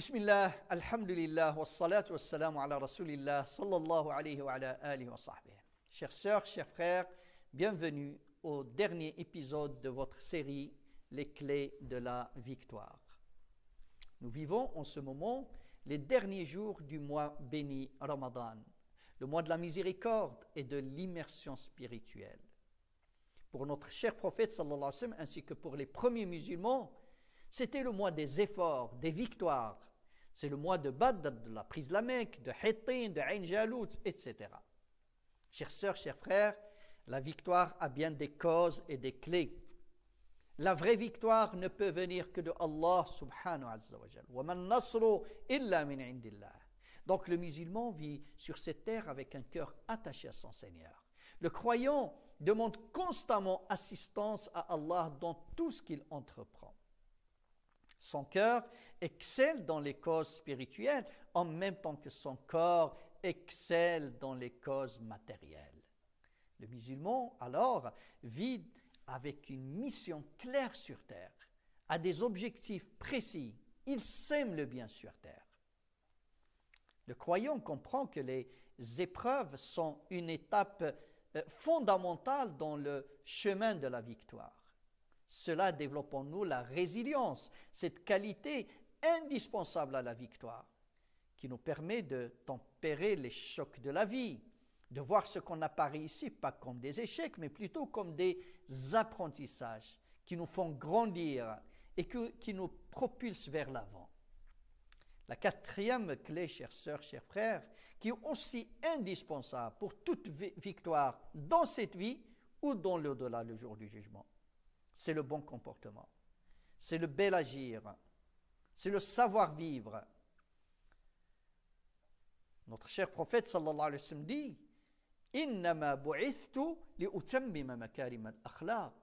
Bismillah, alhamdulillah, wassalatu wassalamu ala rasulillah, sallallahu alayhi wa ala alihi wa sahbihi. Chères sœurs, chers frères, bienvenue au dernier épisode de votre série Les clés de la victoire. Nous vivons en ce moment les derniers jours du mois béni Ramadan, le mois de la miséricorde et de l'immersion spirituelle. Pour notre cher prophète sallallahu alayhi wa sallam ainsi que pour les premiers musulmans, c'était le mois des efforts, des victoires. C'est le mois de Badr, de la prise de la Mecque, de Hittin, de Ain Jalut, etc. Chères sœurs, chers frères, la victoire a bien des causes et des clés. La vraie victoire ne peut venir que de Allah subhanahu wa jal. Wa man nasru illa min indillah. Donc le musulman vit sur cette terre avec un cœur attaché à son Seigneur. Le croyant demande constamment assistance à Allah dans tout ce qu'il entreprend. Son cœur excelle dans les causes spirituelles en même temps que son corps excelle dans les causes matérielles. Le musulman, alors, vit avec une mission claire sur terre, a des objectifs précis. Il sème le bien sur terre. Le croyant comprend que les épreuves sont une étape fondamentale dans le chemin de la victoire. Cela développe en nous la résilience, cette qualité indispensable à la victoire, qui nous permet de tempérer les chocs de la vie, de voir ce qu'on apparaît ici, pas comme des échecs, mais plutôt comme des apprentissages qui nous font grandir et qui nous propulsent vers l'avant. La quatrième clé, chères sœurs, chers frères, qui est aussi indispensable pour toute victoire dans cette vie ou dans l'au-delà, le jour du jugement, c'est le bon comportement, c'est le bel agir, c'est le savoir-vivre. Notre cher prophète sallallahu alayhi wa sallam dit « Innama bu'ithtu li utammima makarim al-akhlaq »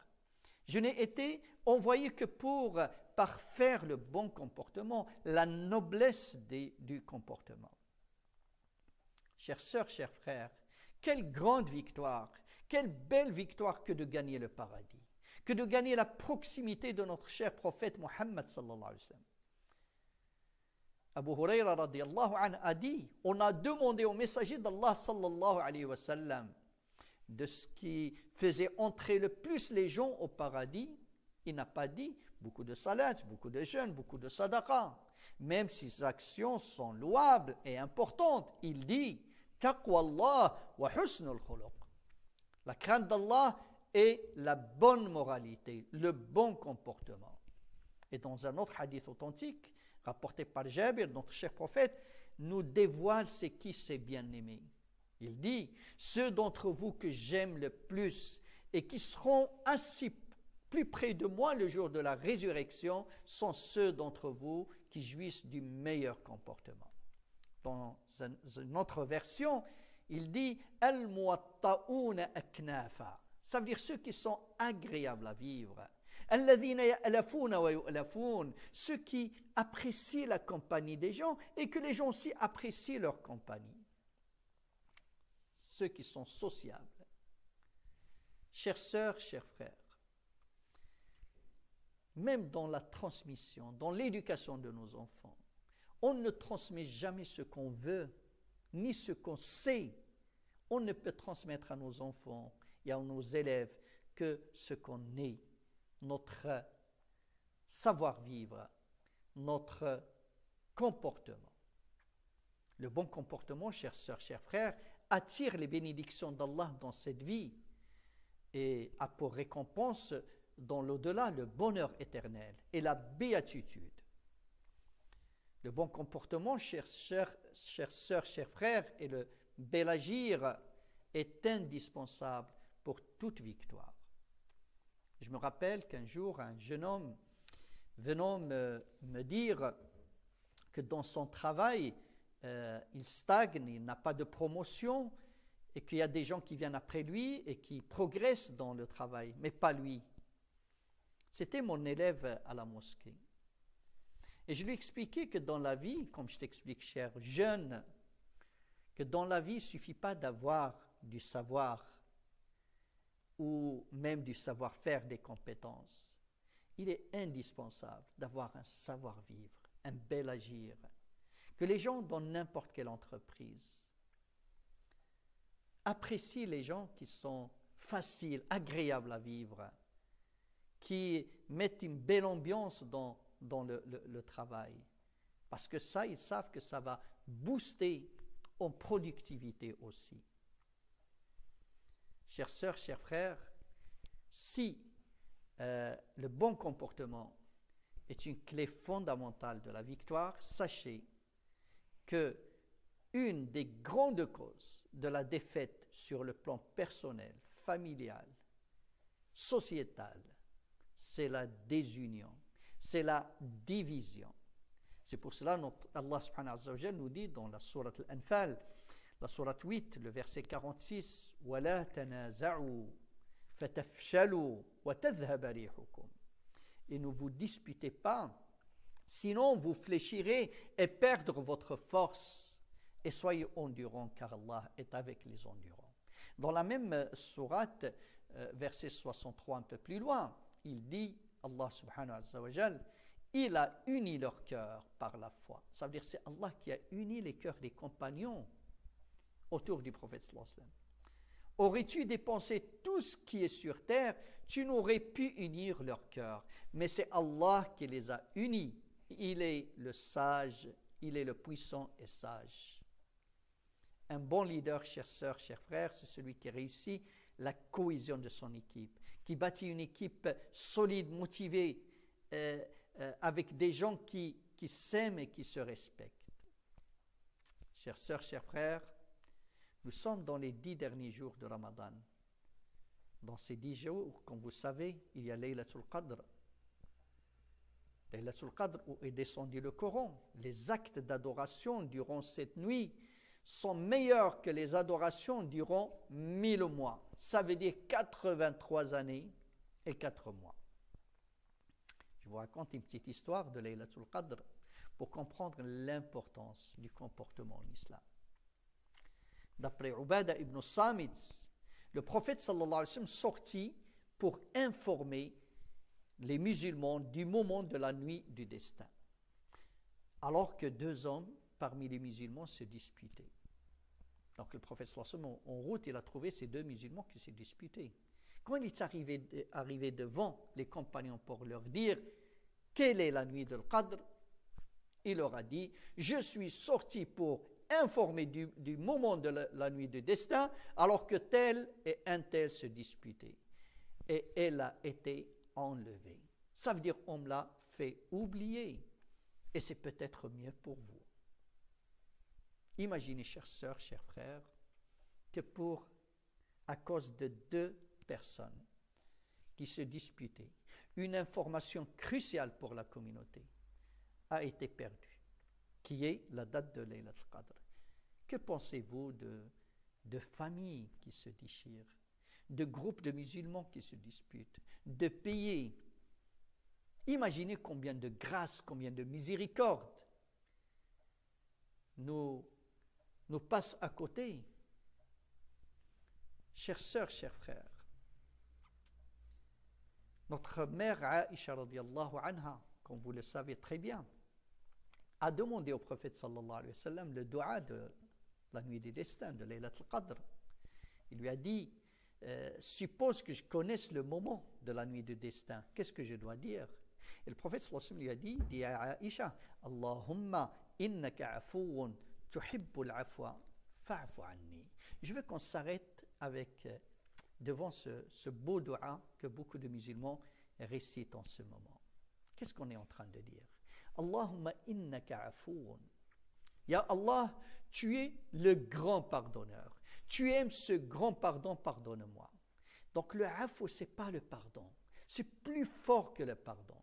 Je n'ai été envoyé que pour parfaire le bon comportement, la noblesse du comportement. Chères sœurs, chers frères, quelle grande victoire, quelle belle victoire que de gagner le paradis, que de gagner la proximité de notre cher prophète Muhammad sallallahu alayhi wa sallam. Abu Huraira radiyallahu anhu a dit, on a demandé au messager d'Allah sallallahu alayhi wa sallam de ce qui faisait entrer le plus les gens au paradis. Il n'a pas dit beaucoup de salat, beaucoup de jeûnes, beaucoup de sadaqa. Même si ces actions sont louables et importantes, il dit taqwallah wa husnul khuluq. La crainte d'Allah et la bonne moralité, le bon comportement. Et dans un autre hadith authentique, rapporté par Jabir, notre cher prophète, nous dévoile ce qui s'est bien aimé. Il dit, ceux d'entre vous que j'aime le plus et qui seront assis plus près de moi le jour de la résurrection sont ceux d'entre vous qui jouissent du meilleur comportement. Dans une autre version, il dit, al-muwatta'una aknafa. Ça veut dire ceux qui sont agréables à vivre. Ceux qui apprécient la compagnie des gens et que les gens aussi apprécient leur compagnie. Ceux qui sont sociables. Chères sœurs, chers frères, même dans la transmission, dans l'éducation de nos enfants, on ne transmet jamais ce qu'on veut, ni ce qu'on sait. On ne peut transmettre à nos enfants et à nos élèves que ce qu'on est, notre savoir-vivre, notre comportement. Le bon comportement, chères sœurs, chers frères, attire les bénédictions d'Allah dans cette vie et a pour récompense dans l'au-delà le bonheur éternel et la béatitude. Le bon comportement, chères sœurs, chers frères, et le bel agir est indispensable pour toute victoire. Je me rappelle qu'un jour, un jeune homme venant me dire que dans son travail, il stagne, il n'a pas de promotion et qu'il y a des gens qui viennent après lui et qui progressent dans le travail, mais pas lui. C'était mon élève à la mosquée. Et je lui expliquais que dans la vie, comme je t'explique, cher jeune, que dans la vie, il ne suffit pas d'avoir du savoir ou même du savoir-faire, des compétences. Il est indispensable d'avoir un savoir-vivre, un bel agir, que les gens dans n'importe quelle entreprise apprécient les gens qui sont faciles, agréables à vivre, qui mettent une belle ambiance dans le travail. Parce que ça, ils savent que ça va booster en productivité aussi. Chères sœurs, chers frères, si le bon comportement est une clé fondamentale de la victoire, sachez que une des grandes causes de la défaite sur le plan personnel, familial, sociétal, c'est la désunion, c'est la division. C'est pour cela que Allah subhanahu wa ta'ala nous dit dans la sourate Al-Anfal, la sourate 8, le verset 46, وَلَا تَنَازَعُوا فَتَفْشَلُوا وَتَذْهَبَ رِيحُكُمْ. Et ne vous disputez pas, sinon vous fléchirez et perdre votre force. Et soyez endurants, car Allah est avec les endurants. Dans la même sourate, verset 63, un peu plus loin, il dit, Allah subhanahu wa ta'ala, il a uni leur cœur par la foi. Ça veut dire que c'est Allah qui a uni les cœurs des compagnons autour du prophète sallallahu alayhi wa sallam. Aurais-tu dépensé tout ce qui est sur terre, tu n'aurais pu unir leur cœur. Mais c'est Allah qui les a unis. Il est le sage, il est le puissant et sage. Un bon leader, chères sœurs, chers frères, c'est celui qui réussit la cohésion de son équipe, qui bâtit une équipe solide, motivée, avec des gens qui s'aiment et qui se respectent. Chères sœurs, chers frères, nous sommes dans les 10 derniers jours de Ramadan. Dans ces 10 jours, comme vous savez, il y a Laylatul Qadr. Laylatul Qadr où est descendu le Coran. Les actes d'adoration durant cette nuit sont meilleurs que les adorations durant 1000 mois. Ça veut dire 83 années et 4 mois. Je vous raconte une petite histoire de Laylatul Qadr pour comprendre l'importance du comportement en islam. D'après Ubada ibn Samit, le prophète sallallahu alayhi wa sallam sortit pour informer les musulmans du moment de la nuit du destin. Alors que 2 hommes parmi les musulmans se disputaient. Donc le prophète sallallahu alayhi wa sallam, en route, il a trouvé ces 2 musulmans qui se disputaient. Quand il est arrivé devant les compagnons pour leur dire quelle est la nuit de Qadr, il leur a dit, je suis sorti pour informé du moment de la nuit du destin, alors que tel et un tel se disputaient. Et elle a été enlevée. Ça veut dire on me l'a fait oublier. Et c'est peut-être mieux pour vous. Imaginez, chères sœurs, chers frères, que à cause de 2 personnes qui se disputaient, une information cruciale pour la communauté a été perdue, qui est la date de Laylatul Qadr. Que pensez-vous de familles qui se déchirent, de groupes de musulmans qui se disputent, de pays? Imaginez combien de grâce, combien de miséricorde nous passe à côté. Chères sœurs, chers frères, notre mère Aïcha radiyallahu anha, comme vous le savez très bien, a demandé au prophète sallallahu alayhi wa sallam le dua de la nuit des destins, de Laylatul Qadr. Il lui a dit, suppose que je connaisse le moment de la nuit du destin, qu'est-ce que je dois dire? Et le prophète sallallahu alayhi wa sallam lui a dit, dis à Aïcha, Allahumma innaka afuun tuhibbul afwa fa'fu anni. Je veux qu'on s'arrête devant ce beau dua que beaucoup de musulmans récitent en ce moment. Qu'est-ce qu'on est en train de dire? Allahumma innaka afuun. Ya Allah, tu es le grand pardonneur. Tu aimes ce grand pardon, pardonne-moi. Donc le afou, ce n'est pas le pardon. C'est plus fort que le pardon.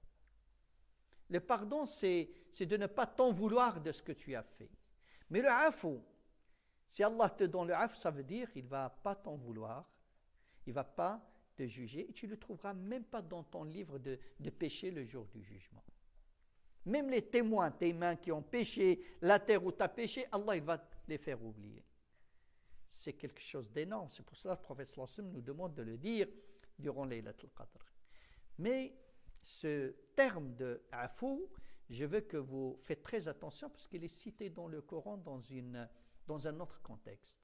Le pardon, c'est de ne pas t'en vouloir de ce que tu as fait. Mais le afou, si Allah te donne le afou, ça veut dire qu'il ne va pas t'en vouloir, il ne va pas te juger, et tu ne le trouveras même pas dans ton livre de péché le jour du jugement. Même les témoins, tes mains qui ont péché, la terre où tu as péché, Allah il va les faire oublier. C'est quelque chose d'énorme. C'est pour cela que le prophète sallallahu alayhi wa sallam nous demande de le dire durant Laylatul Qadr. Mais ce terme de afou je veux que vous faites très attention parce qu'il est cité dans le Coran dans un autre contexte.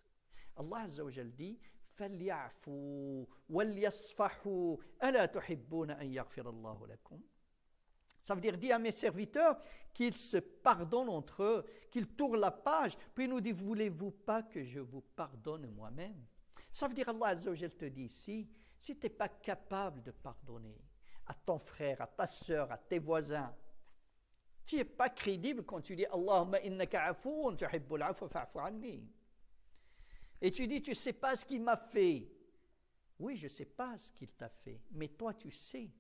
Allah Azza wa Jal dit فَلْيَعْفُوا وَلْيَصْفَحُوا أَلَا تُحِبُّونَ أَنْ يَغْفِرَ اللَّهُ لَكُمْ. Ça veut dire, dis à mes serviteurs qu'ils se pardonnent entre eux, qu'ils tournent la page. Puis il nous dit, voulez-vous pas que je vous pardonne moi-même? Ça veut dire, Allah Azza wa Jal te dit ici, si tu n'es pas capable de pardonner à ton frère, à ta sœur, à tes voisins, tu n'es pas crédible quand tu dis, Allahumma innaka afoun tuhibbul afwa fa'fu anni. Et tu dis, tu ne sais pas ce qu'il m'a fait. Oui, je ne sais pas ce qu'il t'a fait, mais toi tu sais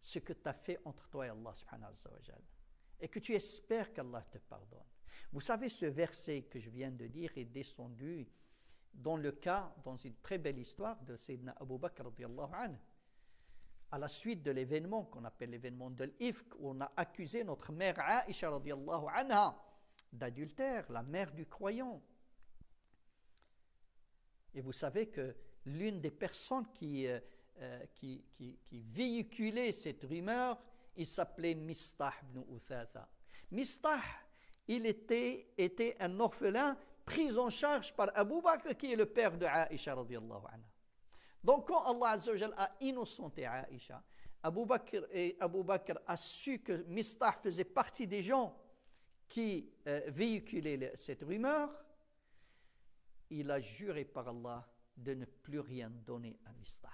ce que tu as fait entre toi et Allah subhanahu wa ta'ala, et que tu espères qu'Allah te pardonne. Vous savez, ce verset que je viens de dire est descendu dans une très belle histoire de Sayyidina Abu Bakr radiyallahu anhu, à la suite de l'événement qu'on appelle l'événement de l'Ifk, où on a accusé notre mère Aïcha radiyallahu anha d'adultère, la mère du croyant. Et vous savez que l'une des personnes qui véhiculait cette rumeur, il s'appelait Mistah ibn Uthatha. Mistah, il était un orphelin pris en charge par Abu Bakr, qui est le père de Aïcha radiyallahu anha. Donc quand Allah Azza wa Jal a innocenté Aïcha, Abu Bakr a su que Mistah faisait partie des gens qui véhiculaient cette rumeur. Il a juré par Allah de ne plus rien donner à Mistah.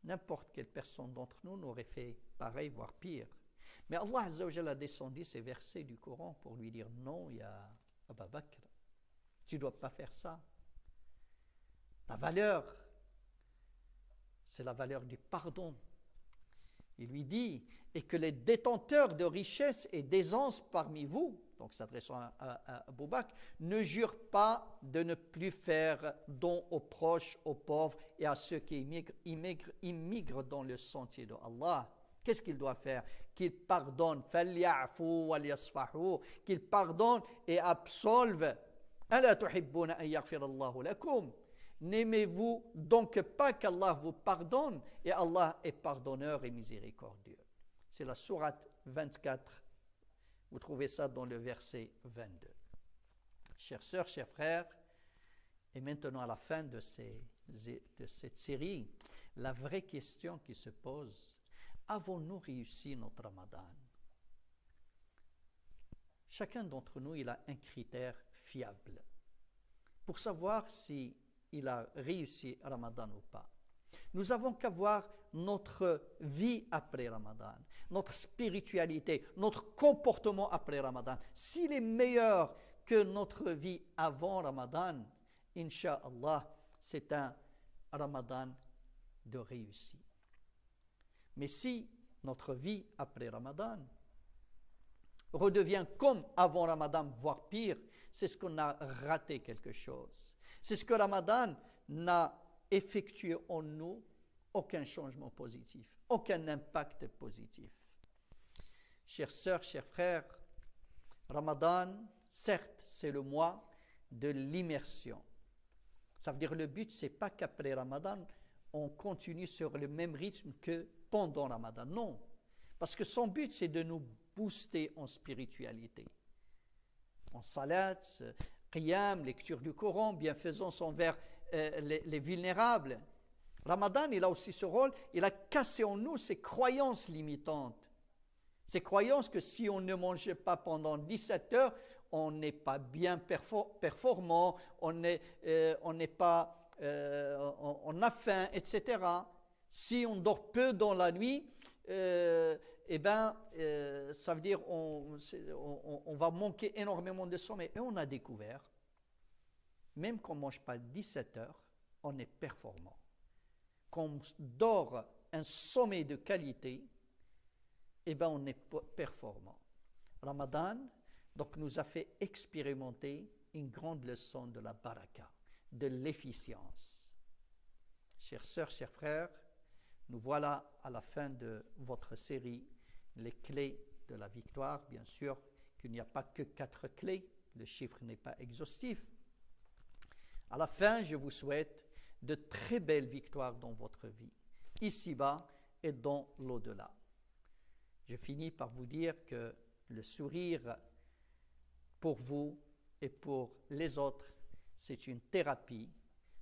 N'importe quelle personne d'entre nous n'aurait fait pareil, voire pire. Mais Allah Azza wa Jalla a descendu ces versets du Coran pour lui dire non, il y a Abu Bakr, tu ne dois pas faire ça. La valeur, c'est la valeur du pardon. Il lui dit, et que les détenteurs de richesses et d'aisance parmi vous, donc s'adressant à Abu Bakr, ne jurent pas de ne plus faire don aux proches, aux pauvres et à ceux qui immigrent dans le sentier de Allah. Qu'est-ce qu'il doit faire? Qu'il pardonne, qu'il pardonne et absolve. أَلَا تُحِبُّونَ أَنْ يَغْفِرَ اللَّهُ لَكُمْ. N'aimez-vous donc pas qu'Allah vous pardonne? Et Allah est pardonneur et miséricordieux. C'est la sourate 24. Vous trouvez ça dans le verset 22. Chères sœurs, chers frères, et maintenant à la fin de cette série, la vraie question qui se pose, avons-nous réussi notre Ramadan? Chacun d'entre nous, il a un critère fiable pour savoir si il a réussi Ramadan ou pas. Nous avons qu'à voir notre vie après Ramadan, notre spiritualité, notre comportement après Ramadan. S'il est meilleur que notre vie avant Ramadan, Inch'Allah, c'est un Ramadan de réussite. Mais si notre vie après Ramadan redevient comme avant Ramadan, voire pire, c'est ce qu'on a raté quelque chose. C'est ce que Ramadan n'a effectué en nous aucun changement positif, aucun impact positif. Chères sœurs, chers frères, Ramadan, certes, c'est le mois de l'immersion. Ça veut dire le but, c'est pas qu'après Ramadan, on continue sur le même rythme que pendant Ramadan. Non, parce que son but, c'est de nous booster en spiritualité, en salat, qiyam, lecture du Coran, bienfaisance envers les vulnérables. Ramadan, il a aussi ce rôle, il a cassé en nous ces croyances limitantes. Ces croyances que si on ne mangeait pas pendant 17 heures, on n'est pas bien performant, on a faim, etc. Si on dort peu dans la nuit, ça veut dire on va manquer énormément de sommeil. Et on a découvert, même qu'on ne mange pas 17 heures, on est performant. Quand on dort un sommeil de qualité, on est performant. Ramadan, donc, nous a fait expérimenter une grande leçon de la baraka, de l'efficience. Chères sœurs, chers frères, nous voilà à la fin de votre série, les clés de la victoire. Bien sûr qu'il n'y a pas que 4 clés, le chiffre n'est pas exhaustif. À la fin, je vous souhaite de très belles victoires dans votre vie, ici-bas et dans l'au-delà. Je finis par vous dire que le sourire pour vous et pour les autres, c'est une thérapie,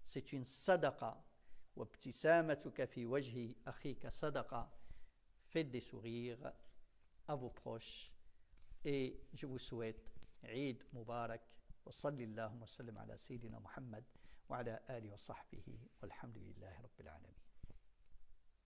c'est une sadaqa. وابتسامتك في وجه أخيك صدقة. Faites des sourires à vos proches et je vous souhaite Eid Mubarak. وصلى اللهم وسلم على سيدنا محمد وعلى آله وصحبه والحمد لله رب العالمين.